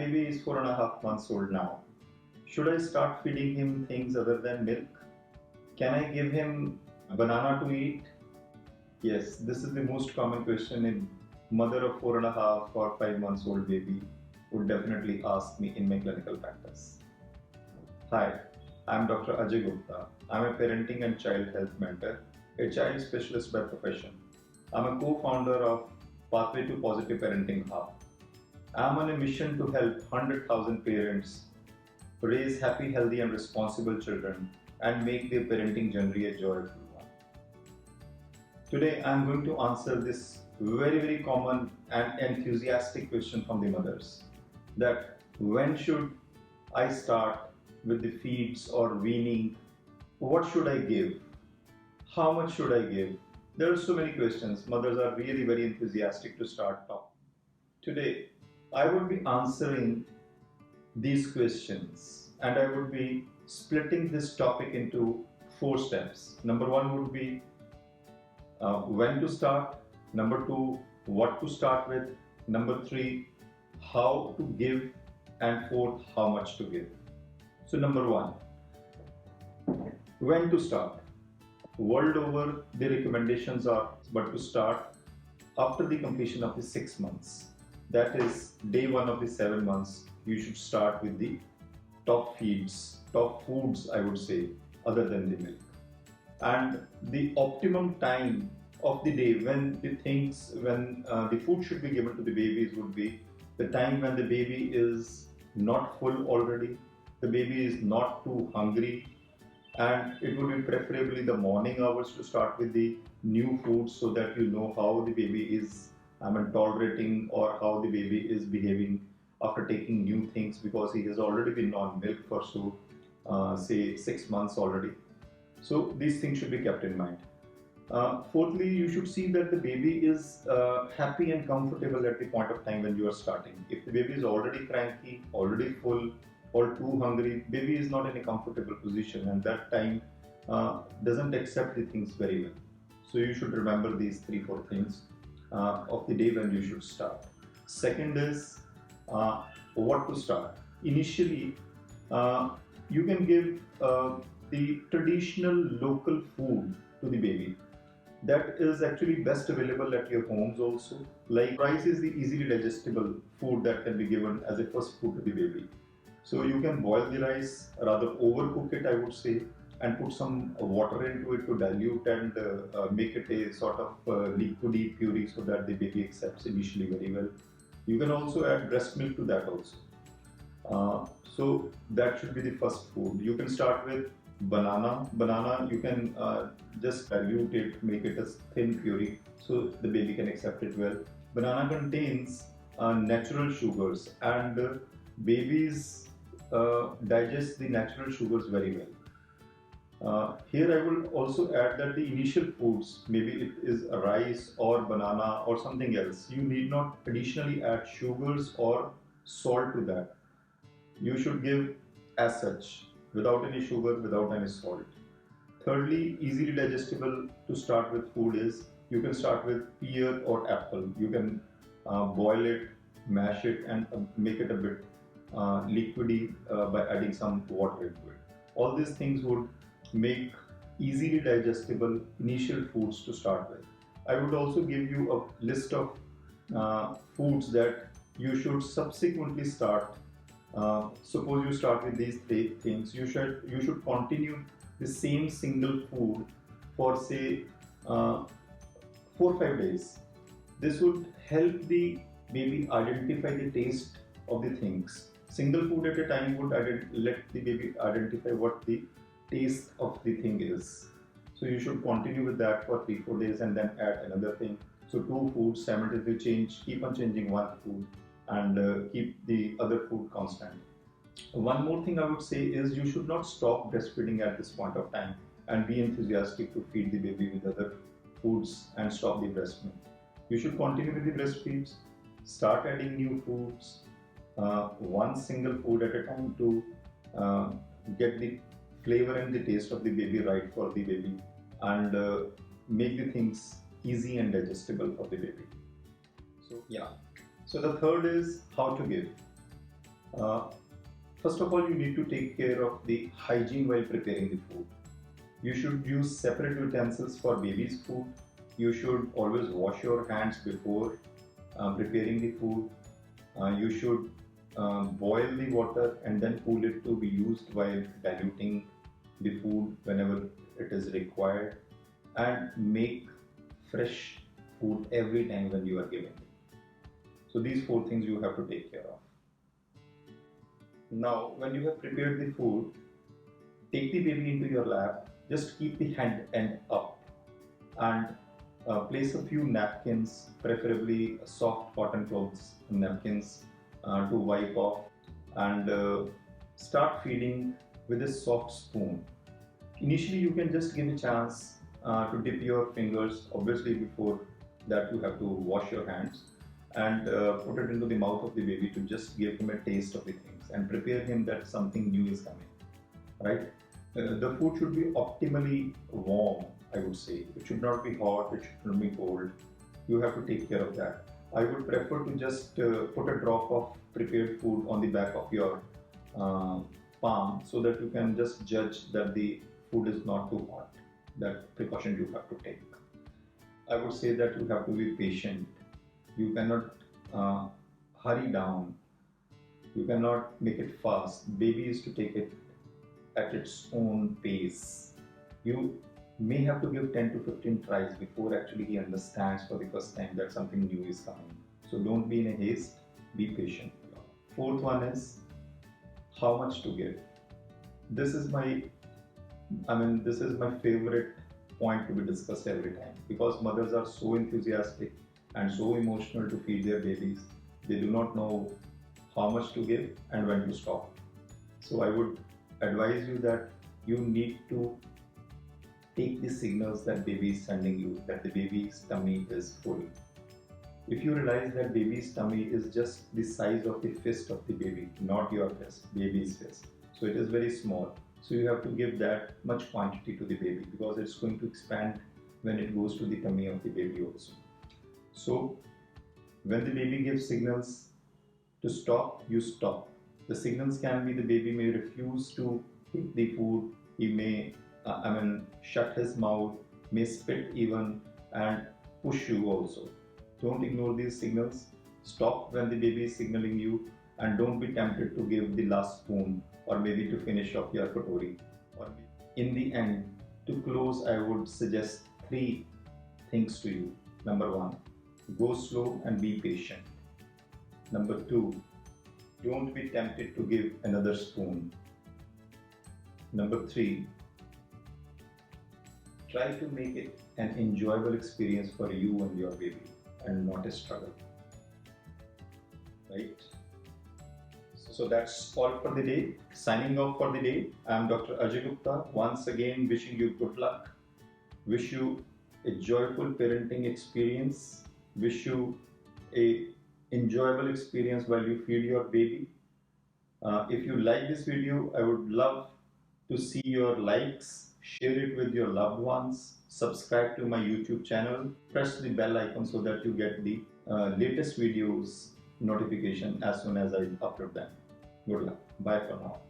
baby is 4.5 months old now. Should I start feeding him things other than milk? Can I give him banana to eat? Yes, this is the most common question a mother of 4.5 or 5 months old baby would definitely ask me in my clinical practice. Hi, I'm Dr. Ajay Gupta. I'm a parenting and child health mentor, a child specialist by profession. I'm a co-founder of Pathway to Positive Parenting Hub. I'm on a mission to help 100,000 parents raise happy, healthy, and responsible children and make their parenting journey a joyful one. Today, I'm going to answer this very common and enthusiastic question from the mothers that when should I start with the feeds or weaning? What should I give? How much should I give? There are so many questions. Mothers are really very enthusiastic to start talking. Today, I would be answering these questions and I would be splitting this topic into 4 steps. Number 1 would be when to start. Number 2, what to start with. Number 3, how to give. And 4th, how much to give. So number 1, when to start. World over, the recommendations are but to start after the completion of the 6 months. That is day 1 of the 7 months. You should start with the top feeds, top foods, I would say, other than the milk. And the optimum time of the day when the food should be given to the babies would be the time when the baby is not full already, the baby is not too hungry, and it would be preferably the morning hours to start with the new foods so that you know how the baby is tolerating or how the baby is behaving after taking new things, because he has already been on milk for say 6 months already. So these things should be kept in mind. Fourthly, you should see that the baby is happy and comfortable at the point of time when you are starting. If the baby is already cranky, already full, or too hungry, baby is not in a comfortable position, and that time doesn't accept the things very well. So you should remember these 3-4 things of the day when you should start. Second is what to start. Initially, you can give the traditional local food to the baby. That is actually best available at your homes also. Like rice is the easily digestible food that can be given as a first food to the baby. So you can boil the rice, rather overcook it I would say, and put some water into it to dilute and make it a sort of liquidy puree so that the baby accepts initially very well. You can also add breast milk to that also. So that should be the first food. You can start with banana. Banana you can just dilute it, make it a thin puree so the baby can accept it well. Banana contains natural sugars, and babies digest the natural sugars very well. Here I will also add that the initial foods, maybe it is a rice or banana or something else, you need not additionally add sugars or salt to that. You should give as such, without any sugar, without any salt. Thirdly, easily digestible to start with food is, you can start with pear or apple. You can boil it, mash it, and make it a bit liquidy by adding some water into it. All these things would make easily digestible initial foods to start with. I would also give you a list of foods that you should subsequently start. Suppose you start with these 3 things, you should continue the same single food for say 4-5 days. This would help the baby identify the taste of the things. Single food at a time would let the baby identify what the taste of the thing is. So you should continue with that for 3-4 days and then add another thing. So 2 foods simultaneously keep on changing one food and keep the other food constant. One more thing I would say is you should not stop breastfeeding at this point of time and be enthusiastic to feed the baby with other foods and stop the breast milk. You should continue with the breastfeeds, start adding new foods, one single food at a time to get the flavor and the taste of the baby right for the baby, and make the things easy and digestible for the baby. So the third is how to give. Uh, First of all, you need to take care of the hygiene while preparing the food. You should use separate utensils for baby's food. You should always wash your hands before preparing the food. You should boil the water and then cool it to be used while diluting the food whenever it is required, and make fresh food every time when you are giving it. So these four things you have to take care of. Now, when you have prepared the food, take the baby into your lap. Just keep the hand end up and place a few napkins, preferably soft cotton clothes napkins to wipe off, and start feeding with a soft spoon. Initially, you can just give a chance to dip your fingers. Obviously, before that, you have to wash your hands and put it into the mouth of the baby to just give him a taste of the things and prepare him that something new is coming. Right? The food should be optimally warm, I would say. It should not be hot, it should not be cold. You have to take care of that. I would prefer to just put a drop of prepared food on the back of your palm so that you can just judge that the food is not too hot. That precaution you have to take. I would say that you have to be patient. You cannot hurry down. You cannot make it fast. Baby is to take it at its own pace. You may have to give 10 to 15 tries before actually he understands for the first time that something new is coming. So don't be in a haste, be patient. Fourth one is how much to give. This is my favorite point to be discussed every time, because mothers are so enthusiastic and so emotional to feed their babies. They do not know how much to give and when to stop. So I would advise you that you need to take the signals that baby is sending you, that the baby's tummy is full. If you realize that baby's tummy is just the size of the fist of the baby, not your fist, baby's fist, so it is very small, so you have to give that much quantity to the baby because it's going to expand when it goes to the tummy of the baby also. So when the baby gives signals to stop, you stop. The signals can be the baby may refuse to take the food, he may shut his mouth, may spit even, and push you also. Don't ignore these signals. Stop when the baby is signaling you, and don't be tempted to give the last spoon or maybe to finish off your katori. In the end, to close, I would suggest three things to you. Number one, go slow and be patient. Number two, don't be tempted to give another spoon. Number three, try to make it an enjoyable experience for you and your baby and not a struggle. Right? So that's all for the day. Signing off for the day. I am Dr. Ajay Gupta. Once again, wishing you good luck. Wish you a joyful parenting experience. Wish you a enjoyable experience while you feed your baby. If you like this video, I would love to see your likes. Share it with your loved ones. Subscribe to my YouTube channel. Press the bell icon so that you get the latest videos notification as soon as I upload them. Good luck. Bye for now.